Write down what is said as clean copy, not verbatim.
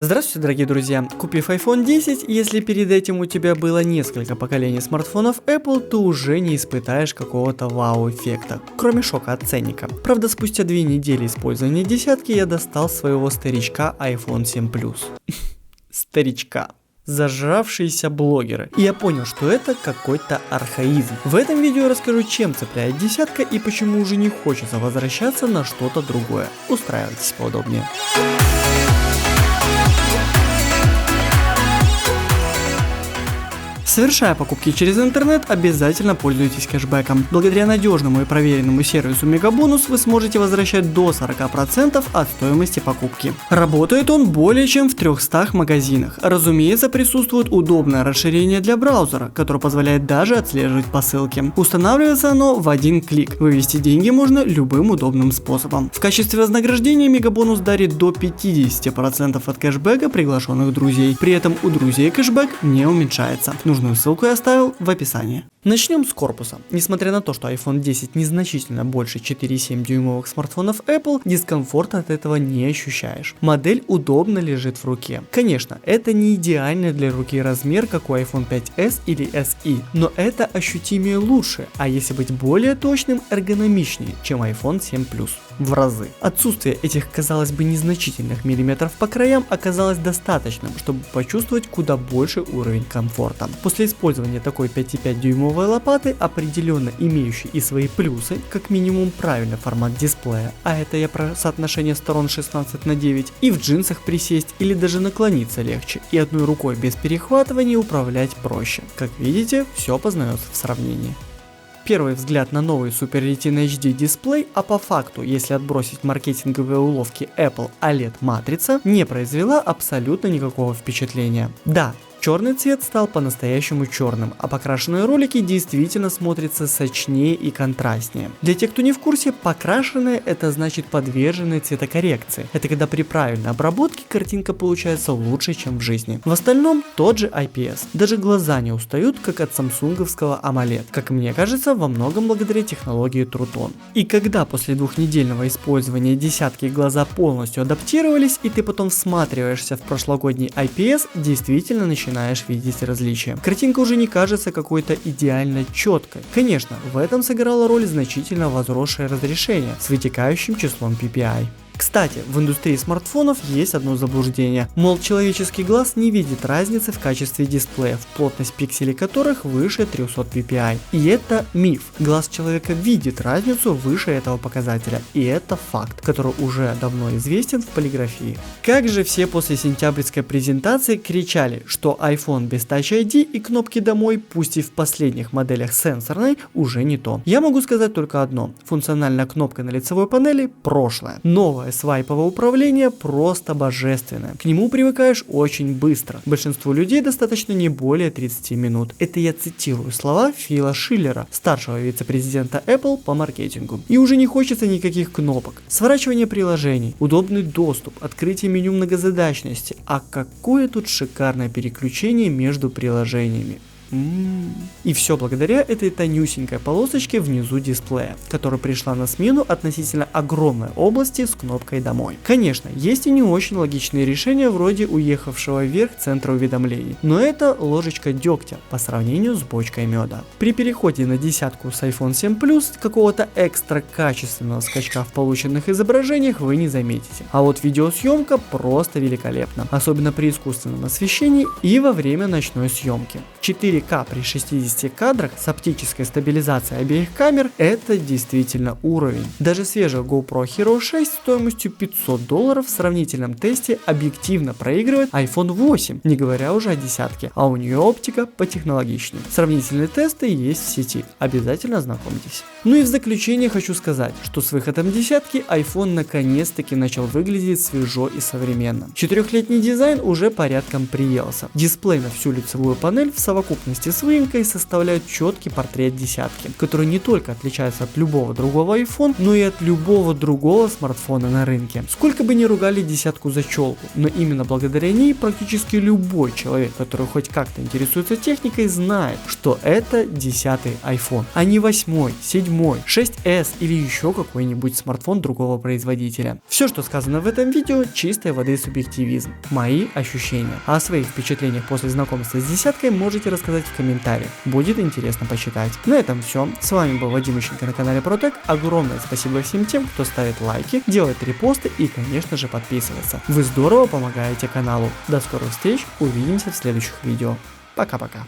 Здравствуйте, дорогие друзья! Купив iPhone 10, если перед этим у тебя было несколько поколений смартфонов Apple, ты уже не испытаешь какого-то вау-эффекта, кроме шока от ценника. Правда, спустя 2 недели использования десятки я достал своего старичка iPhone 7 Plus. Старичка. Зажравшиеся блогеры. И я понял, что это какой-то архаизм. В этом видео я расскажу, чем цепляет десятка и почему уже не хочется возвращаться на что-то другое. Устраивайтесь поудобнее. Совершая покупки через интернет, обязательно пользуйтесь кэшбэком. Благодаря надежному и проверенному сервису Мегабонус вы сможете возвращать до 40% от стоимости покупки. Работает он более чем в 300 магазинах. Разумеется, присутствует удобное расширение для браузера, которое позволяет даже отслеживать посылки. Устанавливается оно в один клик. Вывести деньги можно любым удобным способом. В качестве вознаграждения Мегабонус дарит до 50% от кэшбэка приглашенных друзей. При этом у друзей кэшбэк не уменьшается. Нужную ссылку я оставил в описании. Начнем с корпуса. Несмотря на то, что iPhone 10 незначительно больше 4,7 дюймовых смартфонов Apple, дискомфорта от этого не ощущаешь. Модель удобно лежит в руке. Конечно, это не идеальный для руки размер, как у iPhone 5s или SE, но это ощутимее лучше, а если быть более точным, эргономичнее, чем iPhone 7 Plus. В разы. Отсутствие этих, казалось бы, незначительных миллиметров по краям оказалось достаточным, чтобы почувствовать куда больший уровень комфорта. После использования такой 5,5 дюймовой лопаты, определенно имеющей и свои плюсы, как минимум правильный формат дисплея, а это я про соотношение сторон 16:9, и в джинсах присесть или даже наклониться легче, и одной рукой без перехватывания управлять проще. Как видите, все познается в сравнении. Первый взгляд на новый Super Retina HD дисплей, а по факту, если отбросить маркетинговые уловки Apple, OLED-матрица не произвела абсолютно никакого впечатления. Да, черный цвет стал по-настоящему черным, а покрашенные ролики действительно смотрятся сочнее и контрастнее. Для тех, кто не в курсе, покрашенные — это значит подверженные цветокоррекции. Это когда при правильной обработке картинка получается лучше, чем в жизни. В остальном тот же IPS. Даже глаза не устают, как от самсунговского AMOLED. Как мне кажется, во многом благодаря технологии True Tone. И когда после 2-недельного использования десятки глаза полностью адаптировались, и ты потом всматриваешься в прошлогодний IPS, действительно начинаешь видеть различия. Картинка уже не кажется какой-то идеально четкой. Конечно, в этом сыграла роль значительно возросшее разрешение с вытекающим числом PPI. Кстати, в индустрии смартфонов есть одно заблуждение, мол, человеческий глаз не видит разницы в качестве дисплеев, плотность пикселей которых выше 300 ppi. И это миф. Глаз человека видит разницу выше этого показателя, и это факт, который уже давно известен в полиграфии. Как же все после сентябрьской презентации кричали, что iPhone без Touch ID и кнопки домой, пусть и в последних моделях сенсорной, уже не то. Я могу сказать только одно: функциональная кнопка на лицевой панели – прошлое. Новое свайповое управление просто божественное. К нему привыкаешь очень быстро. Большинству людей достаточно не более 30 минут. Это я цитирую слова Фила Шиллера, старшего вице-президента Apple по маркетингу. И уже не хочется никаких кнопок. Сворачивание приложений, удобный доступ, открытие меню многозадачности. А какое тут шикарное переключение между приложениями. И все благодаря этой тонюсенькой полосочке внизу дисплея, которая пришла на смену относительно огромной области с кнопкой домой. Конечно, есть и не очень логичные решения вроде уехавшего вверх центра уведомлений, но это ложечка дегтя по сравнению с бочкой меда. При переходе на десятку с iPhone 7 Plus какого-то экстра качественного скачка в полученных изображениях вы не заметите. А вот видеосъемка просто великолепна, особенно при искусственном освещении и во время ночной съемки. 4К при 60 кадрах с оптической стабилизацией обеих камер — это действительно уровень. Даже свежая GoPro Hero 6 стоимостью $500 в сравнительном тесте объективно проигрывает iPhone 8, не говоря уже о десятке, а у нее оптика потехнологичнее. Сравнительные тесты есть в сети, обязательно ознакомьтесь. Ну и в заключение хочу сказать, что с выходом десятки iPhone наконец-таки начал выглядеть свежо и современно. 4-летний дизайн уже порядком приелся. Дисплей на всю лицевую панель в совокупности поверхности с выемкой составляют четкий портрет десятки, который не только отличается от любого другого iPhone, но и от любого другого смартфона на рынке. Сколько бы ни ругали десятку за челку, но именно благодаря ней практически любой человек, который хоть как-то интересуется техникой, знает, что это 10-й iPhone, а не 8-й, 7-й, 6s или еще какой-нибудь смартфон другого производителя. Все, что сказано в этом видео, чистой воды субъективизм, мои ощущения. А о своих впечатлениях после знакомства с десяткой можете рассказать в комментариях, будет интересно почитать. На этом все, с вами был Вадим Ищенко на канале Протек, огромное спасибо всем тем, кто ставит лайки, делает репосты и, конечно же, подписывается. Вы здорово помогаете каналу. До скорых встреч, увидимся в следующих видео. Пока-пока.